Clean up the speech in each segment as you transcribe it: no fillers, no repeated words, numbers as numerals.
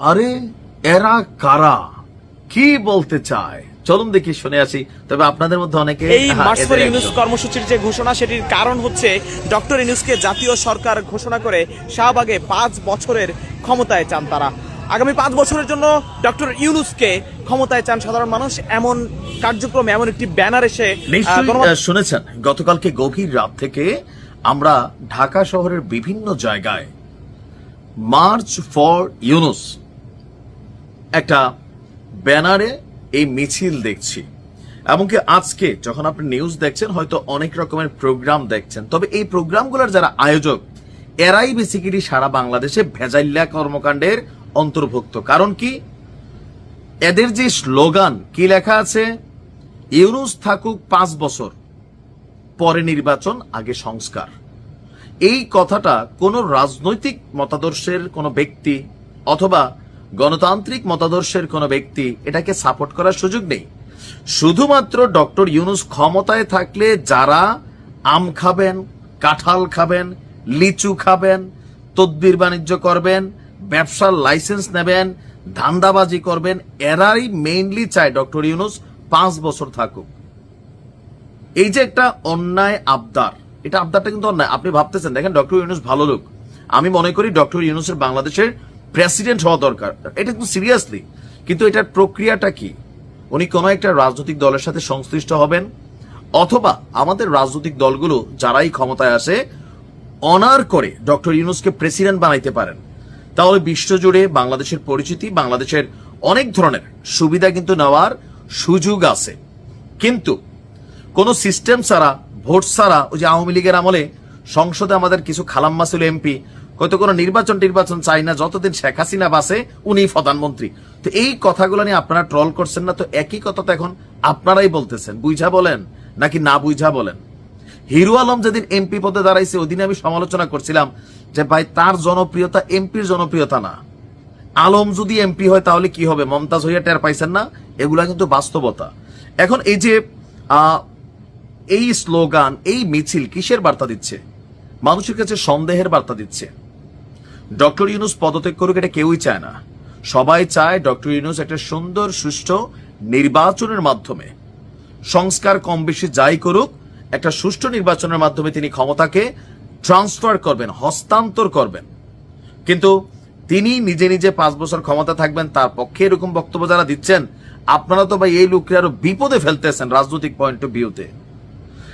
আরে এরা কারা, কি বলতে চায়, চলুন দেখি শুনে আসি। তবে আপনাদের মধ্যে অনেকে এই মার্চ ফর ইউনুস কর্মসূচির যে ঘোষণা, সেটির কারণ হচ্ছে ডক্টর ইউনুসকে জাতীয় সরকার ঘোষণা করে শাহবাগে ৫ বছরের ক্ষমতায় চান তারা। আগামী ৫ বছরের জন্য ডক্টর ইউনুসকে ক্ষমতায় চান সাধারণ মানুষ। এমন কার্যক্রমে এমন একটি ব্যানার এসে নিশ্চয়ই শুনেছেন, গতকালকে গভীর রাত থেকে আমরা ঢাকা শহরের বিভিন্ন জায়গায় মার্চ ফর ইউনুস একটা ব্যানারে এই মিছিল দেখছি। এমনকি আজকে যখন আপনি নিউজ দেখছেন হয়তো অনেক রকমের প্রোগ্রাম দেখছেন, তবে এই প্রোগ্রামগুলোর যারা আয়োজক এরাই বেসিক্যালি সারা বাংলাদেশে ভেজাইল্লা কর্মকাণ্ডের অন্তর্ভুক্ত। কারণ কি, এদের যে স্লোগান কি লেখা আছে, ইউনুস থাকুক ৫ বছর, পরে নির্বাচন, আগে সংস্কার। এই কথাটা কোন রাজনৈতিক মতাদর্শের কোন ব্যক্তি অথবা গণতান্ত্রিক মতাদর্শের কোন ব্যক্তি এটাকে সাপোর্ট করার সুযোগ নেই। শুধুমাত্র ডক্টর ইউনুস ক্ষমতায় থাকলে যারা আম খাবেন, কাঁঠাল খাবেন, লিচু খাবেন, তদবির বাণিজ্য করবেন, ব্যবসার লাইসেন্স নেবেন, ধান্দাবাজি করবেন, এরাই মেইনলি চায় ডক্টর ইউনুস ৫ বছর থাকুক। এই যে একটা অন্যায় আবদার, এটা আবদারটা কিন্তু অন্যায়। আপনি ভাবতেছেন, দেখেন ডক্টর ইউনুস ভালো লোক, আমি মনে করি ডক্টর ইউনুসের বাংলাদেশের প্রেসিডেন্ট হওয়া দরকার, এটা কিন্তু সিরিয়াসলি। কিন্তু এটার প্রক্রিয়াটা কি, উনি কোনো একটা রাজনৈতিক দলের সাথে সংশ্লিষ্ট হবেন, অথবা আমাদের রাজনৈতিক দলগুলো যারাই ক্ষমতায় আসে অনার করে ডক্টর ইউনুসকে প্রেসিডেন্ট বানাইতে পারেন, তাহলে বিশ্বজুড়ে বাংলাদেশের পরিচিতি, বাংলাদেশের অনেক ধরনের সুবিধা কিন্তু নেওয়ার সুযোগ আছে। কিন্তু কোন সিস্টেম ছাড়া, ভোট ছাড়া, ওই যে আওয়ামী লীগের আমলে সংসদে আমাদের কিছু খালাম্মা ছিল এমপি, হয়তো কোনো নির্বাচন চাই না, যতদিন শেখ হাসিনা বাসে উনি প্রধানমন্ত্রী। তো এই কথাগুলো নিয়ে আপনারা ট্রল করছেন না, তো একই কথা তো এখন আপনারাই বলতেছেন, বুঝা বলেন নাকি না বুঝা বলেন। হিরো আলম যেদিন এমপি পদে দাঁড়াইছে ওদিন আমি সমালোচনা করছিলাম যে ভাই তার জনপ্রিয়তা এমপির জনপ্রিয়তা না, আলম যদি এমপি হয় তাহলে কি হবে, মমতাজ হইয়া টের পাইছেন না, এগুলা কিন্তু বাস্তবতা। এখন এই যে এই স্লোগান, এই মিছিল কিসের বার্তা দিচ্ছে, মানুষের কাছে সন্দেহের বার্তা দিচ্ছে। ডক্টর ইউনুস পদত্যাগ করুক এটা কেউই চায় না, সবাই চায় ডক্টর ইউনুস একটা সুন্দর সুষ্ঠু নির্বাচনের মাধ্যমে, সংস্কার কম বেশি যাই করুক, একটা সুষ্ঠু নির্বাচনের মাধ্যমে তিনি ক্ষমতাকে ট্রান্সফার করবেন, হস্তান্তর করবেন। কিন্তু তিনি নিজে নিজে ৫ বছর ক্ষমতা থাকবেন, তার পক্ষে এরকম বক্তব্য যারা দিচ্ছেন, আপনারা তো ভাই এই লোককে আরো বিপদে ফেলতেছেন রাজনৈতিক পয়েন্ট অফ ভিউতে।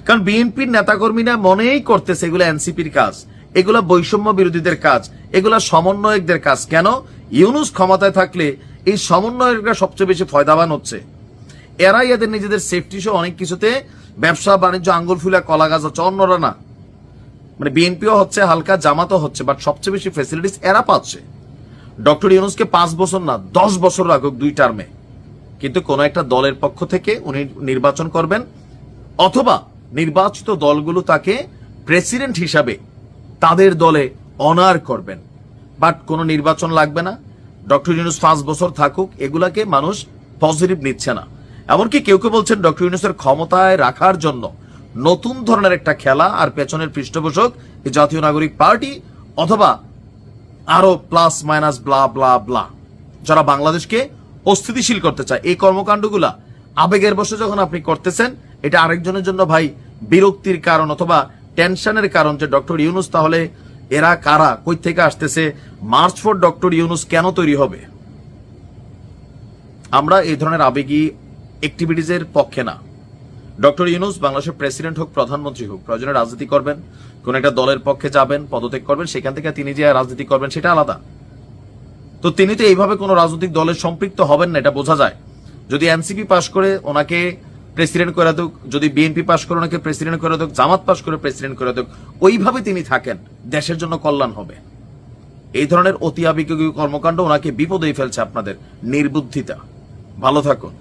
কারণ বিএনপির নেতাকর্মীরা মনেই করতেছে এগুলো এনসিপির কাজ, এগুলা বৈষম্য বিরোধীদের কাজ, এগুলা সমন্বয়কদের কাজ। কেন, ইউনুস ক্ষমতায় থাকলে এই সমন্বয়করা সবচেয়ে বেশি ফয়দাবান হচ্ছে। এরাই এদের নিজেদের সেফটি সহ অনেক কিছুতে ব্যবসা বাণিজ্য আঙ্গুল ফুলা কলা গাছ হচ্ছে, অন্যরা না। মানে বিএনপিও হচ্ছে হালকা, জামাতও হচ্ছে, বাট সবচেয়ে বেশি ফ্যাসিলিটিস এরা পাচ্ছে। ডক্টর ইউনুসকে ৫ বছর না ১০ বছর রাখুক ২ টার্মে, কিন্তু কোন একটা দলের পক্ষ থেকে উনি নির্বাচন করবেন, অথবা নির্বাচিত দলগুলো তাকে প্রেসিডেন্ট হিসাবে তাদের দলে অনার করবেন। বাট কোনো নির্বাচন লাগবে না, ডক্টর ইউনুস ৫ বছর থাকুক, এগুলাকে মানুষ পজিটিভ নিচ্ছে না। এমনকি কেউ কেউ বলছেন ডক্টর ইউনুসের ক্ষমতায় রাখার জন্য নতুন ধরনের একটা খেলা, আর পেছনের পৃষ্ঠপোষক এই জাতীয় নাগরিক পার্টি, অথবা আরো প্লাস মাইনাস ব্লা ব্লা ব্লা, যারা বাংলাদেশকে অস্থিতিশীল করতে চায়। এই কর্মকাণ্ডগুলা আবেগের বশে যখন আপনি করতেছেন, এটা আরেকজনের জন্য ভাই বিরক্তির কারণ অথবা টেনশনের কারণ যে ডক্টর ইউনুস তাহলে এরা কারা, কই থেকে আসতেছে, মার্চ ফর ডক্টর ইউনুস কেন তৈরি হবে। আমরা এই ধরনের আবেগী অ্যাক্টিভিটিজের পক্ষে না। ডক্টর ইউনুস বাংলাদেশের প্রেসিডেন্ট হোক, প্রধানমন্ত্রী হোক, প্রয়োজনে রাজনীতি করবেন, কোন একটা দলের পক্ষে যাবেন, পদত্যাগ করবেন, সেখান থেকে তিনি যে রাজনীতি করবেন সেটা আলাদা। তো তিনি তো এইভাবে কোন রাজনৈতিক দলের সম্পৃক্ত হবেন না, এটা বোঝা যায়। যদি এনসিপি পাশ করে ওনাকে প্রেসিডেন্ট করে দেখ, যদি বিএনপি পাশ করে ওনাকে প্রেসিডেন্ট করে দেখ, জামাত পাশ করে প্রেসিডেন্ট করে দেখ, ওইভাবে তিনি থাকেন, দেশের জন্য কল্যাণ হবে। এই ধরনের অতি আবেগী কর্মকাণ্ড ওনাকে বিপদেই ফেলছে, আপনাদের নির্বুদ্ধিতা। ভালো থাকুন।